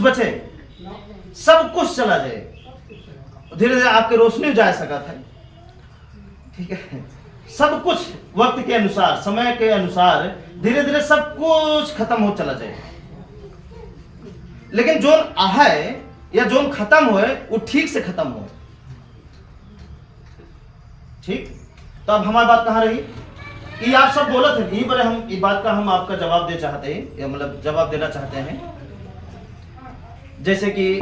बचे? सब कुछ चला जाए, धीरे धीरे आपके रोशनी जा सका था। ठीक है, सब कुछ वक्त के अनुसार, समय के अनुसार धीरे धीरे सब कुछ खत्म हो चला जाए। लेकिन जोन आहे या जोन खत्म होए वो ठीक से खत्म हो। ठीक, तो अब हमारी बात कहाँ रही? ये आप सब बोलत है, यही बड़े हम ये बात का हम आपका जवाब दे चाहते हैं, या मतलब जवाब देना चाहते हैं। जैसे कि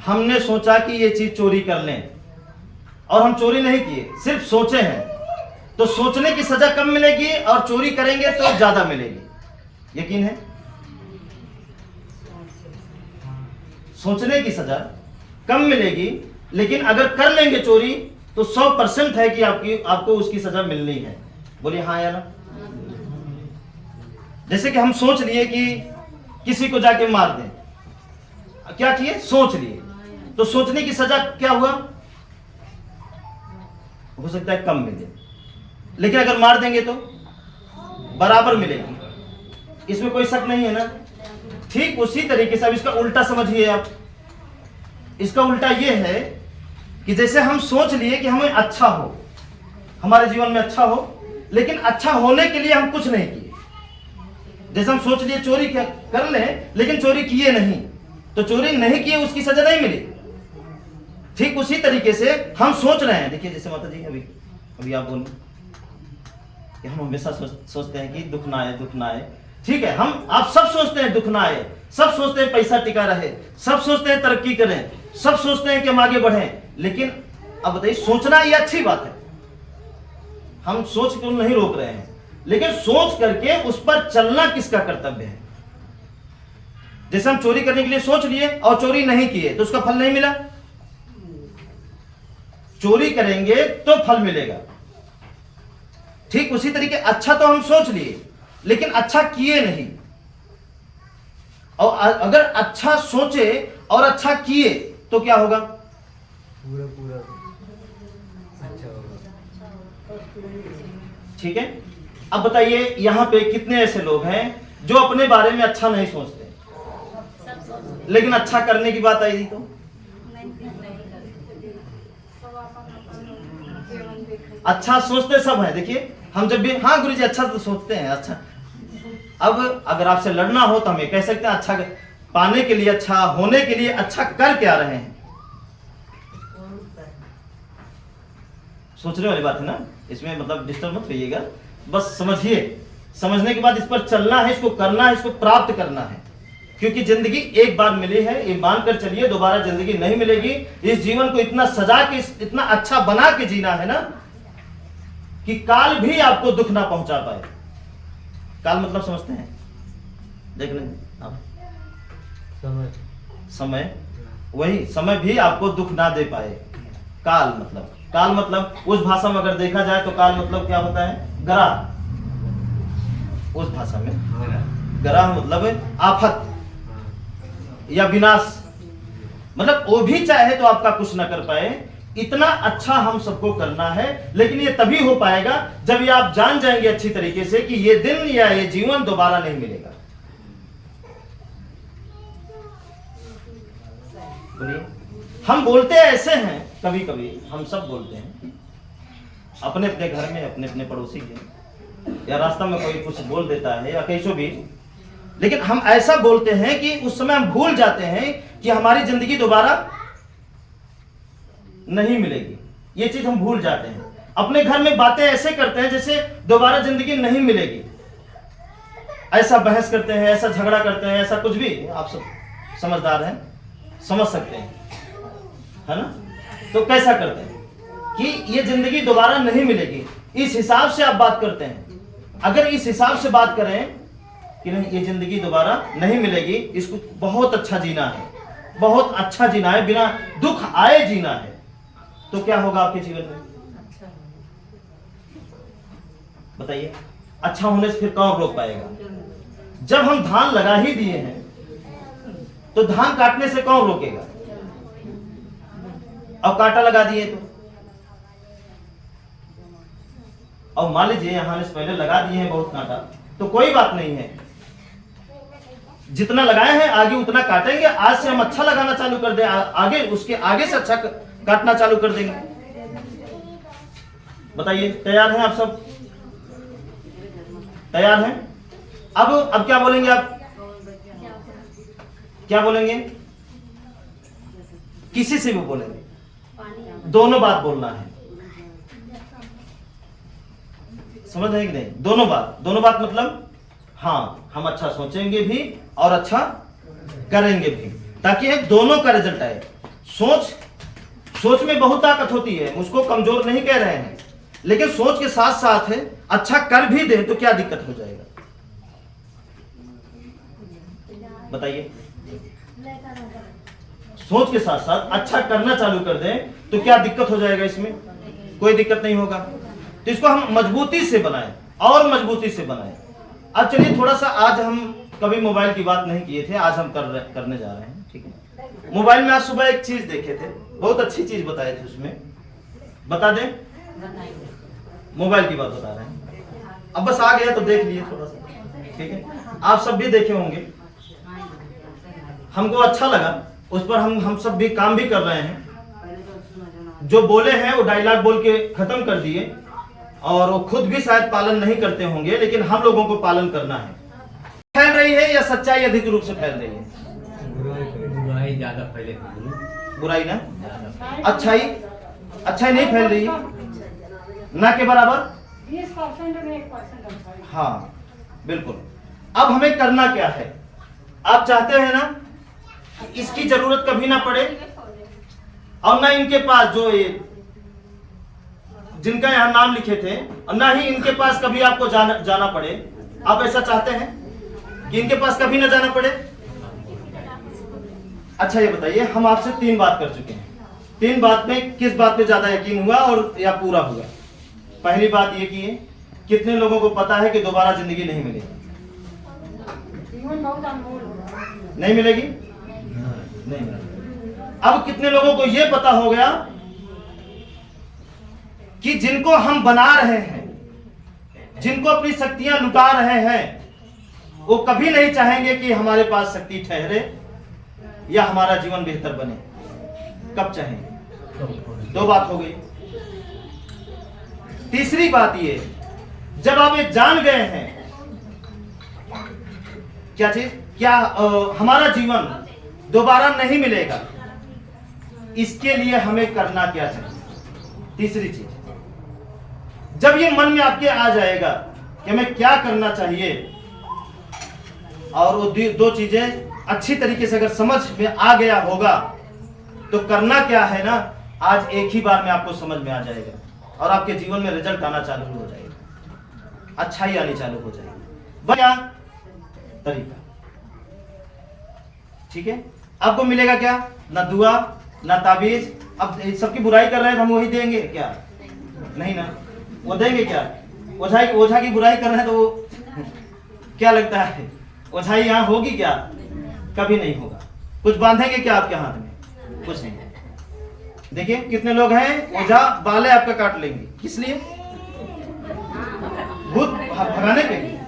हमने सोचा कि ये चीज चोरी कर लें और हम चोरी नहीं किए, सिर्फ सोचे हैं, तो सोचने की सजा कम मिलेगी और चोरी करेंगे तो ज्यादा मिलेगी। यकीन है? सोचने की सजा कम मिलेगी, लेकिन अगर कर लेंगे चोरी तो 100% है कि आपको उसकी सजा मिलनी है। बोलिए हाँ या ना? जैसे कि हम सोच लिए कि किसी को जाके मार दें, क्या किए? सोच लिए, तो सोचने की सजा क्या हुआ? हो सकता है कम मिले, लेकिन अगर मार देंगे तो बराबर मिलेगी। इसमें कोई शक नहीं है ना? ठीक उसी तरीके से अब इसका उल्टा समझिए आप। इसका उल्टा यह है कि जैसे हम सोच लिए कि हमें अच्छा हो, हमारे जीवन में अच्छा हो, लेकिन अच्छा होने के लिए हम कुछ नहीं किए। जैसे हम सोच लिए चोरी कर लें, लेकिन चोरी किए नहीं, तो चोरी नहीं किए उसकी सजा नहीं मिली। ठीक उसी तरीके से हम सोच रहे हैं, देखिए जैसे माता जी अभी आप बोलो कि हम हमेशा सोचते हैं कि दुख ना आए, दुख ना आए। ठीक है, आप सब सोचते हैं दुख ना आए, सब सोचते हैं पैसा टिका रहे, सब सोचते हैं तरक्की करें, सब सोचते हैं कि हम आगे बढ़ें। लेकिन अब बताइए, सोचना ये अच्छी बात है, हम सोच क्यों नहीं रोक रहे हैं, लेकिन सोच करके उस पर चलना किसका कर्तव्य है? जैसे हम चोरी करने के लिए सोच लिए और चोरी नहीं किए तो उसका फल नहीं मिला। चोरी करेंगे तो फल मिलेगा। ठीक उसी तरीके अच्छा तो हम सोच लिए, लेकिन अच्छा किए नहीं। और अगर अच्छा सोचे और अच्छा किए तो क्या होगा? पूरा अच्छा होगा। ठीक है, अब बताइए यहां पे कितने ऐसे लोग हैं जो अपने बारे में अच्छा नहीं सोचते, लेकिन अच्छा करने की बात आई तो अच्छा सोचते सब है। देखिए हम जब भी हाँ गुरुजी अच्छा तो सोचते हैं, अच्छा। अब अगर आपसे लड़ना हो तो हम ये कह सकते हैं अच्छा पाने के लिए, अच्छा होने के लिए अच्छा कर क्या रहे हैं। सोचने वाली बात है ना, इसमें मतलब डिस्टर्ब मत होइएगा, बस समझिए। समझने के बाद इस पर चलना है, इसको करना है, इसको प्राप्त करना है। क्योंकि जिंदगी एक बार मिली है, ये मानकर चलिए दोबारा जिंदगी नहीं मिलेगी। इस जीवन को इतना सजा के, इतना अच्छा बना के जीना है ना कि काल भी आपको दुख ना पहुंचा पाए। काल मतलब समझते हैं? देख लें आप, समय वही समय भी आपको दुख ना दे पाए। काल मतलब उस भाषा में अगर देखा जाए तो काल मतलब क्या होता है? ग्रह। उस भाषा में ग्रह मतलब आफत या विनाश, मतलब वो भी चाहे तो आपका कुछ ना कर पाए। इतना अच्छा हम सबको करना है, लेकिन ये तभी हो पाएगा जब ये आप जान जाएंगे अच्छी तरीके से कि ये दिन या ये जीवन दोबारा नहीं मिलेगा। हम बोलते ऐसे हैं, कभी कभी हम सब बोलते हैं अपने अपने घर में, अपने अपने पड़ोसी के, या रास्ता में कोई कुछ बोल देता है या कैसो भी, लेकिन हम ऐसा बोलते हैं कि उस समय हम भूल जाते हैं कि हमारी जिंदगी दोबारा नहीं मिलेगी। ये चीज हम भूल जाते हैं। अपने घर में बातें ऐसे करते हैं जैसे दोबारा जिंदगी नहीं मिलेगी। ऐसा बहस करते हैं, ऐसा झगड़ा करते हैं, ऐसा कुछ भी। आप सब समझदार हैं, समझ सकते हैं, है ना? तो कैसा करते हैं कि ये जिंदगी दोबारा नहीं मिलेगी, इस हिसाब से आप बात करते हैं। अगर इस हिसाब से बात करें कि नहीं ये जिंदगी दोबारा नहीं मिलेगी, इसको बहुत अच्छा जीना है, बहुत अच्छा जीना है, बिना दुख आए जीना है, तो क्या होगा आपके जीवन में? बताइए, अच्छा होने से फिर कौन रोक पाएगा? जब हम धान लगा ही दिए हैं तो धान काटने से कौन रोकेगा? अब कांटा लगा दिए तो, और मान लीजिए यहां से पहले लगा दिए हैं बहुत कांटा, तो कोई बात नहीं है। जितना लगाए हैं आगे उतना काटेंगे। आज से हम अच्छा लगाना चालू कर दें, आगे उसके आगे से अच्छा काटना चालू कर देंगे। बताइए, तैयार हैं आप सब? तैयार हैं? अब क्या बोलेंगे आप? क्या बोलेंगे? किसी से भी बोलेंगे, दोनों बात बोलना है। समझ रहे कि नहीं? दोनों बात मतलब हाँ, हम अच्छा सोचेंगे भी और अच्छा करेंगे भी, ताकि दोनों का रिजल्ट आए। सोच में बहुत ताकत होती है, उसको कमजोर नहीं कह रहे हैं, लेकिन सोच के साथ साथ अच्छा कर भी दे तो क्या दिक्कत हो जाएगा? बताइए। सोच के साथ साथ अच्छा करना चालू कर दें तो क्या दिक्कत हो जाएगा? इसमें कोई दिक्कत नहीं होगा। तो इसको हम मजबूती से बनाएं और मजबूती से बनाएं। अब चलिए थोड़ा सा, आज हम कभी मोबाइल की बात नहीं किए थे, आज हम करने जा रहे हैं, ठीक है? मोबाइल में आज सुबह एक चीज देखे थे, बहुत अच्छी चीज बताए थे उसमें, बता दें? मोबाइल की बात बता रहे हैं। अब बस आ गया तो देख लिए थोड़ा सा, ठीक है? आप सब भी देखे होंगे, हमको अच्छा लगा, उस पर हम सब भी काम भी कर रहे हैं। जो बोले हैं वो डायलॉग बोल के खत्म कर दिए, और वो खुद भी शायद पालन नहीं करते होंगे, लेकिन हम लोगों को पालन करना है। फैल रही है या सच्चाई अधिक रूप से फैल रही है? बुराई ज्यादा फैले, बुराई ना, अच्छाई नहीं फैल रही है ना के बराबर। 20% में 1%। हाँ बिल्कुल। अब हमें करना क्या है? आप चाहते हैं ना इसकी जरूरत कभी ना पड़े, और ना इनके पास जो ये जिनका यहाँ नाम लिखे थे, और ना ही इनके पास कभी आपको जाना पड़े। आप ऐसा चाहते हैं कि इनके पास कभी ना जाना पड़े? अच्छा ये बताइए, हम आपसे 3 बात कर चुके हैं, 3 बात में किस बात पे ज्यादा यकीन हुआ और या पूरा हुआ? पहली बात ये की है, कितने लोगों को पता है कि दोबारा जिंदगी नहीं मिलेगी? जीवन बहुत अनमोल होगा। नहीं मिलेगी? नहीं मिलेगी। अब कितने लोगों को यह पता हो गया कि जिनको हम बना रहे हैं, जिनको अपनी शक्तियां लुटा रहे हैं, वो कभी नहीं चाहेंगे कि हमारे पास शक्ति ठहरे या हमारा जीवन बेहतर बने। कब चाहेंगे? 2 बात हो गई। तीसरी बात ये, जब आप ये जान गए हैं क्या चीज, क्या हमारा जीवन दोबारा नहीं मिलेगा, इसके लिए हमें करना क्या चाहिए? तीसरी चीज, जब ये मन में आपके आ जाएगा कि हमें क्या करना चाहिए, और वो 2 चीजें अच्छी तरीके से अगर समझ में आ गया होगा, तो करना क्या है ना, आज एक ही बार में आपको समझ में आ जाएगा और आपके जीवन में रिजल्ट आना चालू हो जाएगा, अच्छाई आनी चालू हो जाएगी। क्या तरीका? ठीक है, आपको मिलेगा क्या? ना दुआ ना ताबीज। अब सबकी बुराई कर रहे हैं तो हम वही देंगे क्या? नहीं ना, वो देंगे क्या? ओझा की बुराई कर रहे हैं तो वो क्या लगता है ओझाई यहाँ होगी क्या? कभी नहीं होगा। कुछ बांधेंगे क्या आपके हाथ में? कुछ नहीं। देखिए कितने लोग हैं, ओझा बाले आपका काट लेंगे, किस लिए? भूत भगाने के लिए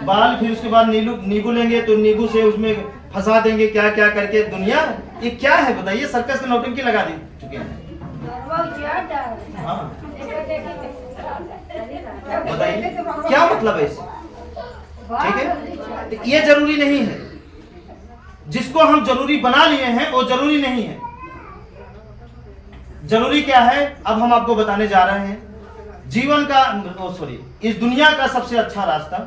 बाल, फिर उसके बाद नींबू लेंगे तो नींबू से उसमें फंसा देंगे, क्या क्या करके। दुनिया ये क्या है बताइए? सर्कस में नौटंकी लगा दी चुके हैं। हाँ बताइए क्या मतलब है इससे? ठीक है, तो ये जरूरी नहीं है। जिसको हम जरूरी बना लिए हैं वो जरूरी नहीं है। जरूरी क्या है, अब हम आपको बताने जा रहे हैं। जीवन का इस दुनिया का सबसे अच्छा रास्ता,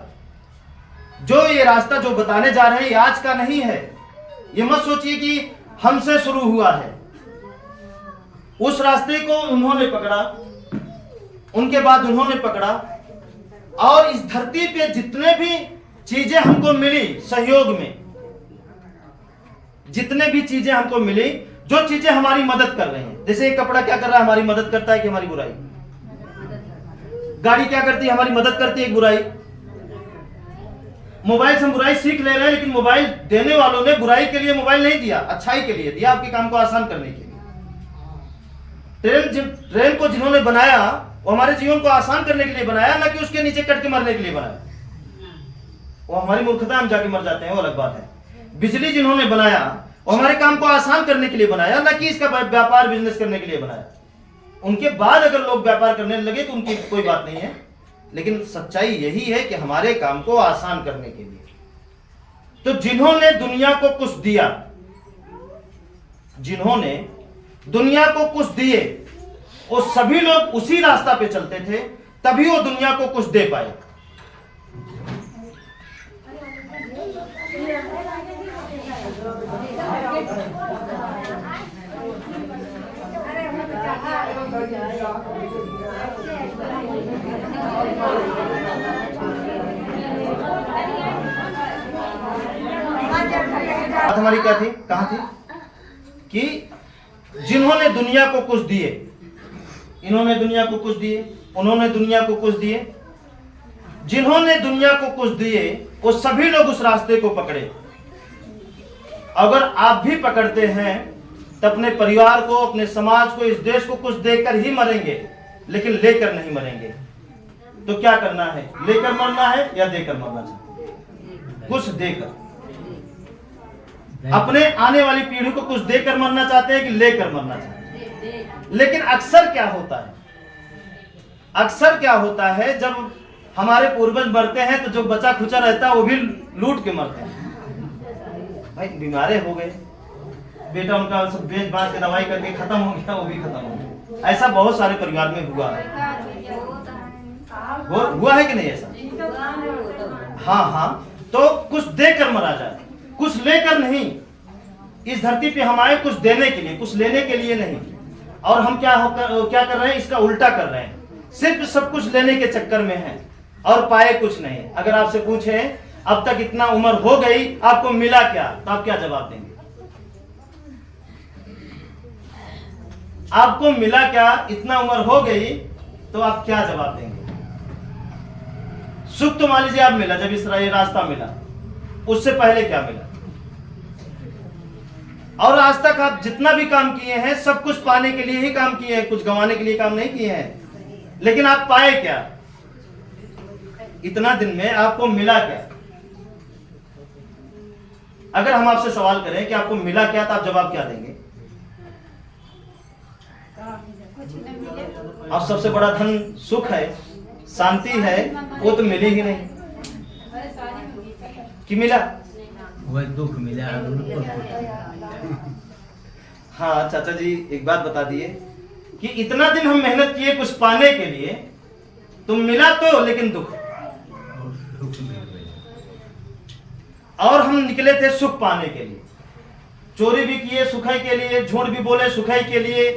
जो ये रास्ता जो बताने जा रहे हैं, ये आज का नहीं है। ये मत सोचिए कि हमसे शुरू हुआ है। उस रास्ते को उन्होंने पकड़ा, उनके बाद उन्होंने पकड़ा, और इस धरती पे जितने भी चीजें हमको मिली सहयोग में, जितने भी चीजें हमको मिली, जो चीजें हमारी मदद कर रही हैं, जैसे एक कपड़ा क्या कर रहा है, हमारी मदद करता है कि हमारी बुराई? गाड़ी क्या करती है, हमारी मदद करती है, बुराई? मोबाइल से हम बुराई सीख ले रहे हैं, लेकिन मोबाइल देने वालों ने बुराई के लिए मोबाइल नहीं दिया, अच्छाई के लिए दिया, आपके काम को आसान करने के लिए। ट्रेन को जिन्होंने बनाया वो हमारे जीवन को आसान करने के लिए बनाया, ना कि उसके नीचे कट के मरने के लिए बनाया। वो हमारी मूर्खता, हम जाके मर जाते हैं, वो अलग बात है। बिजली जिन्होंने बनाया वो हमारे काम को आसान करने के लिए बनाया, ना कि इसका व्यापार बिजनेस करने के लिए बनाया। उनके बाद अगर लोग व्यापार करने लगे तो उनकी कोई बात नहीं है, लेकिन सच्चाई यही है कि हमारे काम को आसान करने के लिए। तो जिन्होंने दुनिया को कुछ दिया, जिन्होंने दुनिया को कुछ दिए, वो सभी लोग उसी रास्ता पे चलते थे, तभी वो दुनिया को कुछ दे पाए। बात हमारी क्या थी, कहां थी कि जिन्होंने दुनिया को कुछ दिए, इन्होंने दुनिया को कुछ दिए, उन्होंने दुनिया को कुछ दिए, जिन्होंने दुनिया को कुछ दिए वो सभी लोग उस रास्ते को पकड़े। अगर आप भी पकड़ते हैं तो अपने परिवार को, अपने समाज को, इस देश को कुछ देकर ही मरेंगे, लेकिन लेकर नहीं मरेंगे। तो क्या करना है, लेकर मरना है या देकर मरना चाहिए? कुछ देकर। अपने आने वाली पीढ़ी को कुछ देकर मरना चाहते हैं कि लेकर मरना चाहते हैं? लेकिन अक्सर क्या होता है, अक्सर क्या होता है, जब हमारे पूर्वज मरते हैं तो जो बचा खुचा रहता है वो भी लूट के मरते हैं। भाई बीमारे हो गए, बेटा उनका सब बेच बांच के दवाई करके खत्म हो गया, वो भी खत्म हो गया। ऐसा बहुत सारे परिवार में हुआ है, हुआ है कि नहीं ऐसा? हाँ हाँ, तो कुछ देकर मरा जाए, कुछ लेकर नहीं। इस धरती पे हम आए कुछ देने के लिए, कुछ लेने के लिए नहीं। और हम क्या कर रहे हैं, इसका उल्टा कर रहे हैं, सिर्फ सब कुछ लेने के चक्कर में है और पाए कुछ नहीं। अगर आपसे पूछे अब तक इतना उम्र हो गई, आपको मिला क्या, तो आप क्या जवाब देंगे? आपको मिला क्या, इतना उम्र हो गई, तो आप क्या जवाब देंगे? सुख तो मान लीजिए आप मिला, जब इस रास्ता मिला, उससे पहले क्या मिला? और आज तक आप जितना भी काम किए हैं सब कुछ पाने के लिए ही काम किए हैं, कुछ गंवाने के लिए काम नहीं किए हैं। लेकिन आप पाए क्या? इतना दिन में आपको मिला क्या? अगर हम आपसे सवाल करें कि आपको मिला क्या, तो आप जवाब क्या देंगे? अब सबसे बड़ा धन सुख है, शांति है, वो तो मिली ही नहीं कि मिला? वह दुख मिला। हाँ चाचा जी, एक बात बता दिए कि इतना दिन हम मेहनत किए कुछ पाने के लिए, तो मिला तो, लेकिन दुख। और हम निकले थे सुख पाने के लिए, चोरी भी किए सुखाई के लिए, झूठ भी बोले सुखाई के लिए,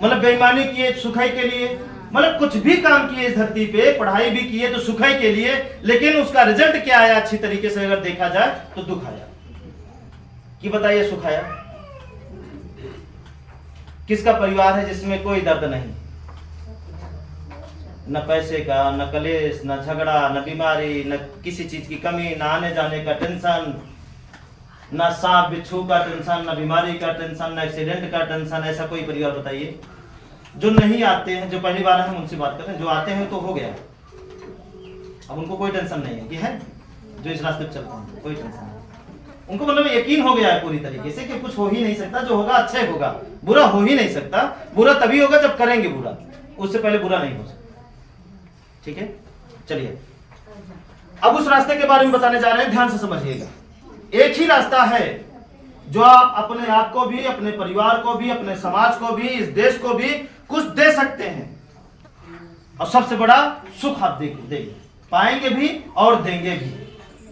मतलब बेईमानी किए सुखाई के लिए, मतलब कुछ भी काम किए इस धरती पे, पढ़ाई भी किए तो सुखाई के लिए। लेकिन उसका रिजल्ट क्या आया, अच्छी तरीके से अगर देखा जाए तो दुख आया। कि बताइए, सुख आया? किसका परिवार है जिसमें कोई दर्द नहीं? न पैसे का, न कलेश, न झगड़ा, न बीमारी, न किसी चीज की कमी, न आने जाने का टेंशन, न सांप बिच्छू का टेंशन, न बीमारी का टेंशन, न एक्सीडेंट का टेंशन। ऐसा कोई परिवार बताइए? जो नहीं आते हैं, जो पहली बार हम उनसे बात करें, जो आते हैं तो हो गया, अब उनको कोई टेंशन नहीं है कि है, जो इस रास्ते पे चलते हैं कोई टेंशन नहीं, उनको मतलब यकीन हो गया है पूरी तरीके से कि कुछ हो ही नहीं सकता, जो होगा अच्छा होगा, बुरा हो ही नहीं सकता। बुरा तभी होगा जब करेंगे बुरा, उससे पहले बुरा नहीं हो सकता। ठीक है, चलिए अब उस रास्ते के बारे में बताने जा रहे हैं, ध्यान से समझिएगा। एक ही रास्ता है जो आप अपने आप को भी, अपने परिवार को भी, अपने समाज को भी, इस देश को भी कुछ दे सकते हैं, और सबसे बड़ा सुख आप देंगे, पाएंगे भी और देंगे भी।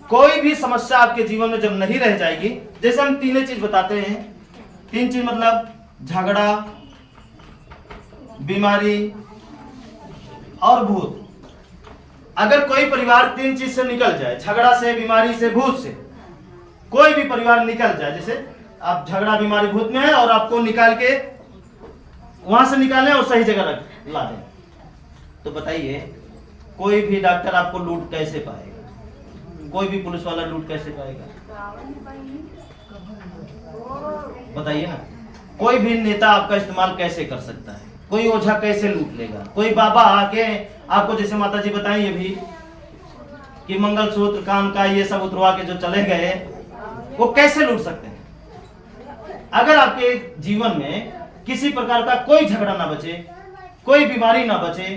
कोई भी समस्या आपके जीवन में जब नहीं रह जाएगी, जैसे हम तीन चीज बताते हैं, तीन चीज मतलब झगड़ा, बीमारी और भूत। अगर कोई परिवार तीन चीज से निकल जाए, झगड़ा से, बीमारी से, भूत से, कोई भी परिवार निकल जाए, जैसे आप झगड़ा बीमारी भूत में है और आपको निकाल के वहां से निकालें और सही जगह ला दें, तो बताइए कोई भी डॉक्टर आपको लूट कैसे पाएगा? कोई भी पुलिस वाला लूट कैसे पाएगा? बताइए ना। कोई भी नेता आपका इस्तेमाल कैसे कर सकता है? कोई ओझा कैसे लूट लेगा? कोई बाबा आके आपको, जैसे माता जी बताएं ये भी कि मंगलसूत्र, कान का, ये सब उतरवा के जो चले गए, वो कैसे लूट सकते हैं? अगर आपके जीवन में किसी प्रकार का कोई झगड़ा ना बचे, कोई बीमारी ना बचे,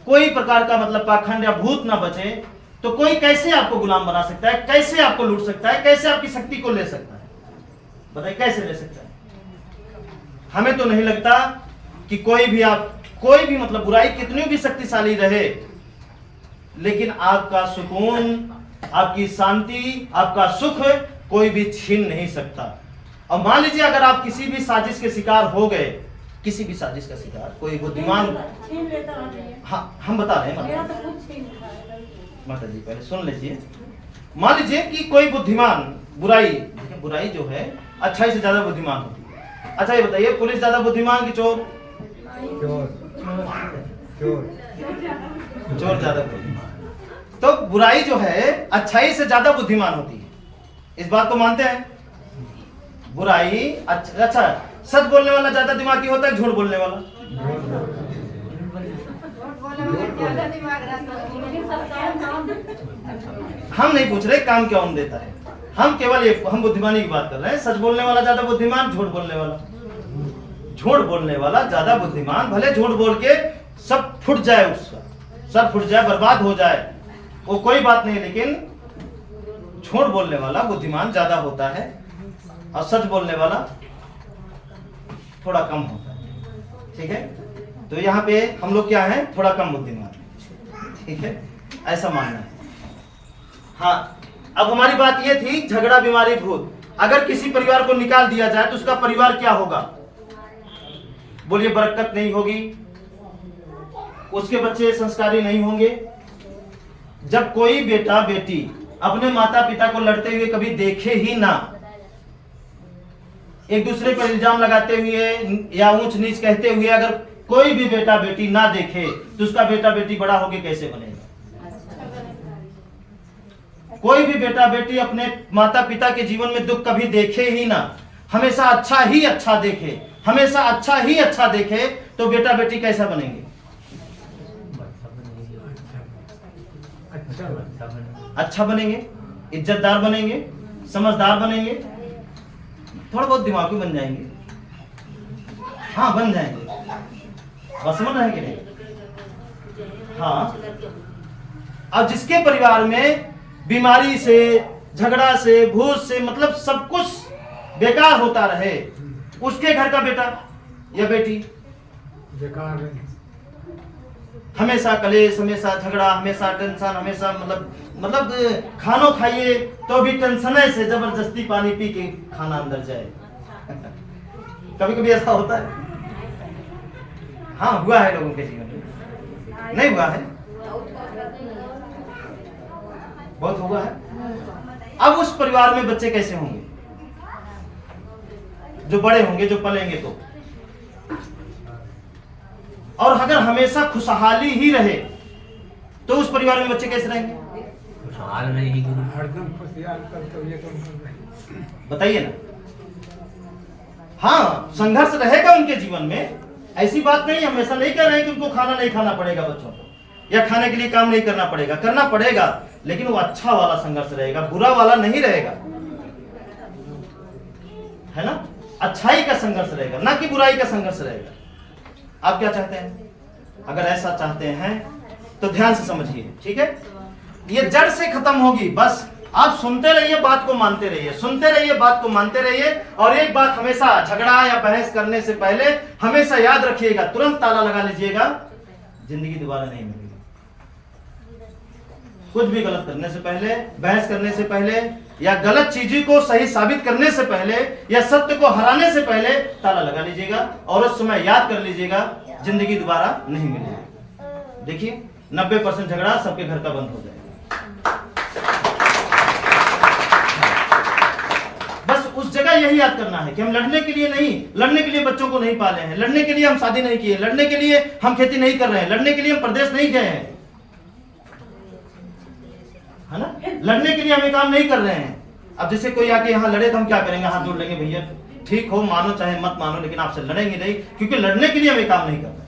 कोई प्रकार का मतलब पाखंड या भूत ना बचे, तो कोई कैसे आपको गुलाम बना सकता है? कैसे आपको लूट सकता है? कैसे आपकी शक्ति को ले सकता है? बताइए, कैसे ले सकता है? हमें तो नहीं लगता कि कोई भी मतलब बुराई कितनी भी शक्तिशाली रहे, लेकिन आपका सुकून, आपकी शांति, आपका सुख कोई भी छीन नहीं सकता। और मान लीजिए अगर आप किसी भी साजिश के शिकार हो गए, किसी भी साजिश का शिकार, कोई बुद्धिमान, छीन लेता है। हाँ हम बता रहे हैं मेरा मतलब, तो कुछ छीन लेता है। माता जी पहले सुन लीजिए। मान लीजिए कि कोई बुद्धिमान, बुराई जो है अच्छाई से ज्यादा बुद्धिमान होती है। अच्छा ये बताइए, पुलिस ज्यादा बुद्धिमान कि चोर? चोर ज्यादा बुद्धिमान। तो बुराई जो है अच्छाई से ज्यादा बुद्धिमान होती है, इस बात को मानते हैं? बुराई अच्छा, सच बोलने वाला ज्यादा दिमागी होता है, झूठ बोलने वाला? हम नहीं पूछ रहे काम कौन देता है, हम केवल हम बुद्धिमानी की बात कर रहे हैं। सच बोलने वाला ज्यादा बुद्धिमान, झूठ बोलने वाला? झूठ बोलने वाला ज्यादा बुद्धिमान। भले झूठ बोल के सब फुट जाए, उसका सब फुट जाए, बर्बाद हो जाए, वो कोई बात नहीं, लेकिन झूठ बोलने वाला बुद्धिमान ज्यादा होता है और सच बोलने वाला थोड़ा कम होता है। ठीक है, तो यहाँ पे हम लोग क्या है, थोड़ा कम बुद्धिमान। ठीक है, ऐसा मानना है। हाँ, अब हमारी बात ये थी झगड़ा, बीमारी, भूत। अगर किसी परिवार को निकाल दिया जाए तो उसका परिवार क्या होगा? बोलिए, बरकत नहीं होगी, उसके बच्चे संस्कारी नहीं होंगे। जब कोई बेटा बेटी अपने माता पिता को लड़ते हुए कभी देखे ही ना, एक दूसरे पर इल्जाम लगाते हुए या ऊंच नीच कहते हुए अगर कोई भी बेटा बेटी ना देखे, तो उसका बेटा बेटी बड़ा होके कैसे बनेगा? कोई भी बेटा बेटी अपने माता पिता के जीवन में दुख कभी देखे ही ना, हमेशा अच्छा ही अच्छा देखे, हमेशा अच्छा ही अच्छा देखे, तो बेटा बेटी कैसा बनेंगे? अच्छा बनेंगे, इज्जतदार बनेंगे, समझदार बनेंगे, थोड़ा बहुत दिमागी बन जाएंगे। हाँ बन जाएंगे, बस समझ रहे कि नहीं? हाँ, अब जिसके परिवार में बीमारी से, झगड़ा से, भूत से मतलब सब कुछ बेकार होता रहे, उसके घर का बेटा या बेटी बेकार है। हमेशा कलेश, हमेशा झगड़ा, हमेशा टेंशन, हमेशा मतलब खानो खाइए तो भी टेंशन से जबरदस्ती पानी पी के खाना अंदर जाए। कभी कभी ऐसा होता है? हाँ हुआ है लोगों के जीवन में, नहीं हुआ है? बहुत हुआ है। अब उस परिवार में बच्चे कैसे होंगे जो बड़े होंगे, जो पलेंगे तो? और अगर हमेशा खुशहाली ही रहे तो उस परिवार में बच्चे कैसे रहेंगे? खुशहाल रहेगी गुरु। हरदम खुशियाल करते हुए बताइए ना। हाँ, संघर्ष रहेगा उनके जीवन में, ऐसी बात नहीं, हमेशा नहीं कह रहे हैं कि उनको खाना नहीं खाना पड़ेगा बच्चों को, या खाने के लिए काम नहीं करना पड़ेगा, करना पड़ेगा, लेकिन वो अच्छा वाला संघर्ष रहेगा, बुरा वाला नहीं रहेगा, है ना? अच्छाई का संघर्ष रहेगा, ना कि बुराई का संघर्ष रहेगा। आप क्या चाहते हैं? अगर ऐसा चाहते हैं तो ध्यान से समझिए, ठीक है? ये जड़ से खत्म होगी। बस आप सुनते रहिए, बात को मानते रहिए, सुनते रहिए, बात को मानते रहिए। और एक बात हमेशा झगड़ा या बहस करने से पहले हमेशा याद रखिएगा, तुरंत ताला लगा लीजिएगा, जिंदगी दोबारा नहीं मिलेगी। कुछ भी गलत करने से पहले, बहस करने से पहले, या गलत चीजों को सही साबित करने से पहले, या सत्य को हराने से पहले ताला लगा लीजिएगा और उस समय याद कर लीजिएगा, जिंदगी दोबारा नहीं मिलेगी। देखिए 90% झगड़ा सबके घर का बंद हो जाएगा। बस उस जगह यही याद करना है कि हम लड़ने के लिए नहीं, लड़ने के लिए बच्चों को नहीं पाले हैं, लड़ने के लिए हम शादी नहीं किए, लड़ने के लिए हम खेती नहीं कर रहे हैं, लड़ने के लिए हम प्रदेश नहीं गए हैं, है ना? लड़ने के लिए हम ये काम नहीं कर रहे हैं। अब जैसे कोई आके यहाँ लड़े तो हम क्या करेंगे? हाथ जोड़ लेंगे, भैया ठीक हो, मानो चाहे मत मानो, लेकिन आपसे लड़ेंगे नहीं, क्योंकि लड़ने के लिए हम ये काम नहीं कर रहे हैं।